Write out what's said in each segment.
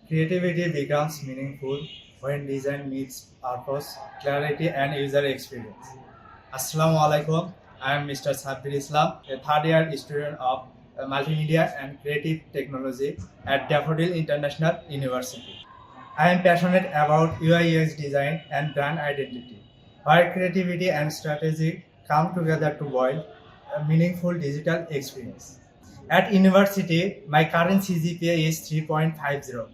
Creativity becomes meaningful when design meets purpose, clarity, and user experience. Assalamu alaikum. I am Mr. Sabir Islam, a third year student of Multimedia and Creative Technology at Daffodil International University. I am passionate about UI/UX design and brand identity, where creativity and strategy come together to build a meaningful digital experience. At university, my current CGPA is 3.50.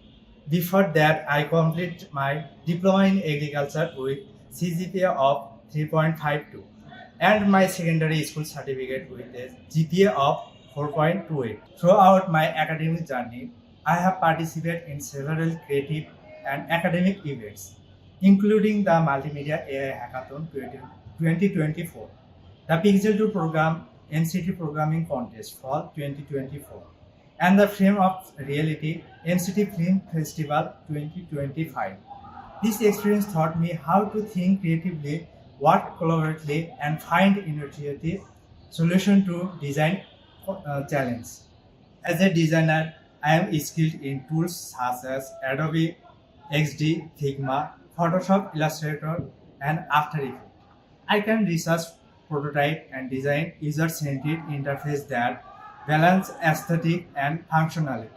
Before that, I completed my diploma in agriculture with CGPA of 3.52 and my secondary school certificate with a GPA of 4.28. Throughout my academic journey, I have participated in several creative and academic events, including the Multimedia AI Hackathon 2024, the Pixel 2 program MCT Programming Contest Fall 2024, and the Frame of Reality MCT Film Festival 2025. This experience taught me how to think creatively, work collaboratively, and find innovative solution to design challenge. As a designer, I am skilled in tools such as Adobe XD, Figma, Photoshop, Illustrator, and After Effects. I can research, prototype, and design user-centered interface that balance aesthetic and functionality.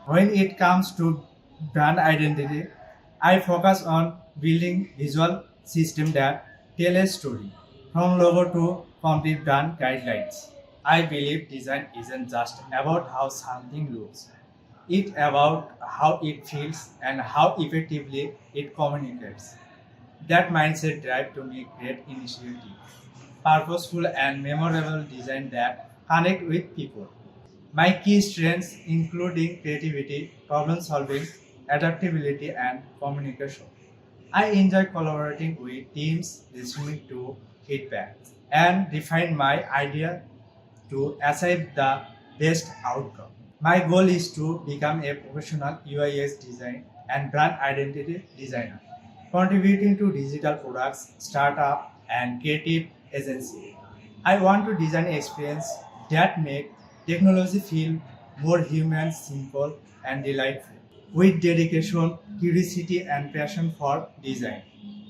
When it comes to brand identity, I focus on building visual system that tell a story, from logo to complete brand guidelines. I believe design isn't just about how something looks. It's about how it feels and how effectively it communicates. That mindset drive to make great initiatives, purposeful and memorable design that connect with people. My key strengths including creativity, problem solving, adaptability, and communication. I enjoy collaborating with teams, listening to feedback, and refine my idea to achieve the best outcome. My goal is to become a professional UI/UX design and brand identity designer, contributing to digital products, startup, and creative agency. I want to design experience that make technology feel more human, simple, and delightful. With dedication, curiosity, and passion for design,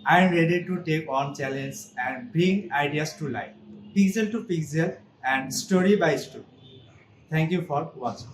I am ready to take on challenge and bring ideas to life, pixel to pixel and story by story. Thank you for watching.